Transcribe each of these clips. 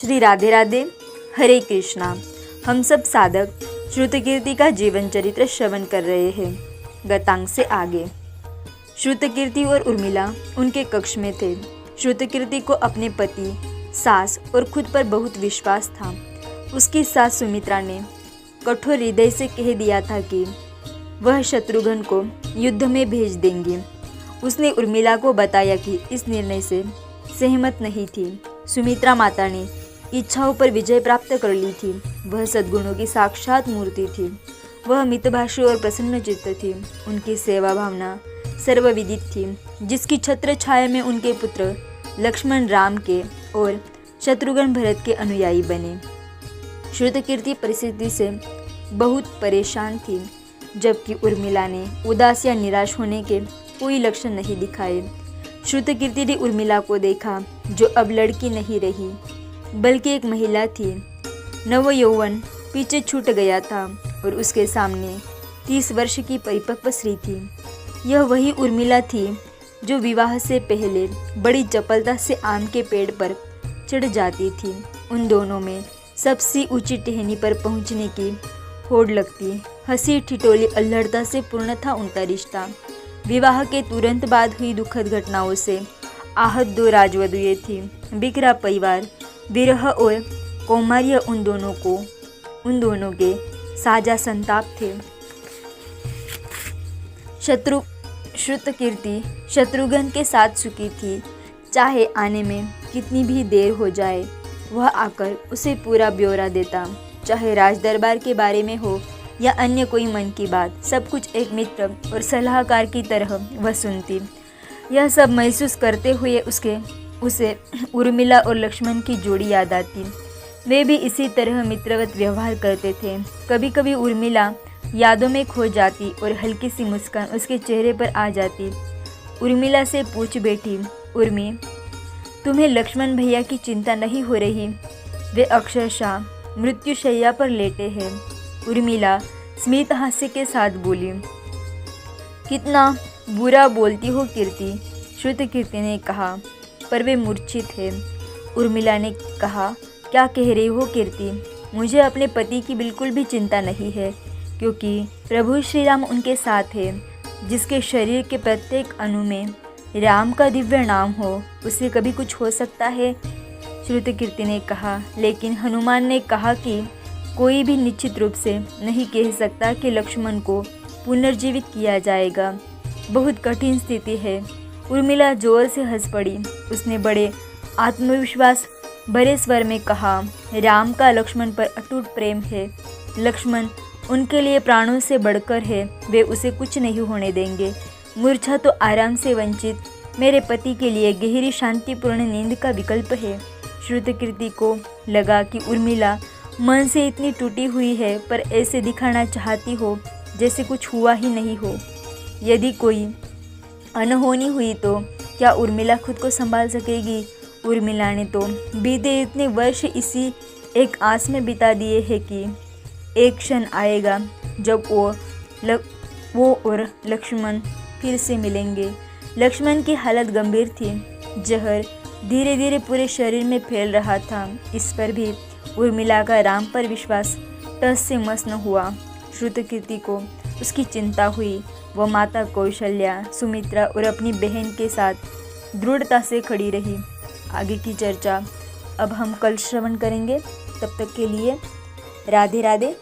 श्री राधे राधे, हरे कृष्णा। हम सब साधक श्रुतकीर्ति का जीवन चरित्र श्रवण कर रहे हैं। गतांक से आगे श्रुतकीर्ति और उर्मिला उनके कक्ष में थे। श्रुतकीर्ति को अपने पति, सास और खुद पर बहुत विश्वास था। उसकी सास सुमित्रा ने कठोर हृदय से कह दिया था कि वह शत्रुघ्न को युद्ध में भेज देंगी। उसने उर्मिला को बताया कि इस निर्णय से सहमत नहीं थी। सुमित्रा माता ने इच्छाओं पर विजय प्राप्त कर ली थी। वह सद्गुणों की साक्षात मूर्ति थी। वह मितभाषी और प्रसन्न चित्त थी। उनकी सेवा भावना सर्वविदित थी, जिसकी छत्र छाया में उनके पुत्र लक्ष्मण राम के और शत्रुघ्न भरत के अनुयायी बने। श्रुतकीर्ति परिस्थिति से बहुत परेशान थी, जबकि उर्मिला ने उदास या निराश होने के कोई लक्षण नहीं दिखाए। श्रुतकीर्ति ने उर्मिला को देखा, जो अब लड़की नहीं रही बल्कि एक महिला थी। नव यौवन पीछे छूट गया था और उसके सामने 30 वर्ष की परिपक्व स्त्री थी। यह वही उर्मिला थी जो विवाह से पहले बड़ी चपलता से आम के पेड़ पर चढ़ जाती थी। उन दोनों में सबसे ऊंची टहनी पर पहुंचने की होड़ लगती। हंसी ठिठोली अल्हड़ता से पूर्ण था उनका रिश्ता। विवाह के तुरंत बाद हुई दुखद घटनाओं से आहत 2 राजवधुएं थीं। बिखरा परिवार, विरह और कौमार्य उन दोनों के साझा संताप थे। श्रुतकीर्ति शत्रुघ्न के साथ सुखी थी। चाहे आने में कितनी भी देर हो जाए, वह आकर उसे पूरा ब्यौरा देता। चाहे राजदरबार के बारे में हो या अन्य कोई मन की बात, सब कुछ एक मित्र और सलाहकार की तरह वह सुनती। यह सब महसूस करते हुए उसे उर्मिला और लक्ष्मण की जोड़ी याद आती। वे भी इसी तरह मित्रवत व्यवहार करते थे। कभी कभी उर्मिला यादों में खो जाती और हल्की सी मुस्कान उसके चेहरे पर आ जाती। उर्मिला से पूछ बैठी, उर्मी, तुम्हें लक्ष्मण भैया की चिंता नहीं हो रही? वे अक्षरशः मृत्युशैया पर लेटे हैं। उर्मिला स्मित हास्य के साथ बोली, कितना बुरा बोलती हो कीर्ति। श्रुतकीर्ति ने कहा, पर वे मूर्छित थे। उर्मिला ने कहा, क्या कह रही हो कीर्ति? मुझे अपने पति की बिल्कुल भी चिंता नहीं है, क्योंकि प्रभु श्री राम उनके साथ है। जिसके शरीर के प्रत्येक अणु में राम का दिव्य नाम हो, उसे कभी कुछ हो सकता है? श्रुतकीर्ति ने कहा, लेकिन हनुमान ने कहा कि कोई भी निश्चित रूप से नहीं कह सकता कि लक्ष्मण को पुनर्जीवित किया जाएगा। बहुत कठिन स्थिति है। उर्मिला जोर से हंस पड़ी। उसने बड़े आत्मविश्वास भरे स्वर में कहा, राम का लक्ष्मण पर अटूट प्रेम है। लक्ष्मण उनके लिए प्राणों से बढ़कर है। वे उसे कुछ नहीं होने देंगे। मूर्छा तो आराम से वंचित मेरे पति के लिए गहरी शांतिपूर्ण नींद का विकल्प है। श्रुतकीर्ति को लगा कि उर्मिला मन से इतनी टूटी हुई है, पर ऐसे दिखाना चाहती हो जैसे कुछ हुआ ही नहीं हो। यदि कोई अनहोनी हुई तो क्या उर्मिला खुद को संभाल सकेगी? उर्मिला ने तो बीते इतने वर्ष इसी एक आस में बिता दिए हैं कि एक क्षण आएगा जब वो और लक्ष्मण फिर से मिलेंगे। लक्ष्मण की हालत गंभीर थी। जहर धीरे धीरे पूरे शरीर में फैल रहा था। इस पर भी उर्मिला का राम पर विश्वास टस से मस न हुआ। श्रुतकीर्ति को उसकी चिंता हुई। वह माता कौशल्या, सुमित्रा और अपनी बहन के साथ दृढ़ता से खड़ी रही। आगे की चर्चा अब हम कल श्रवण करेंगे। तब तक के लिए राधे राधे,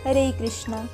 हरे कृष्णा।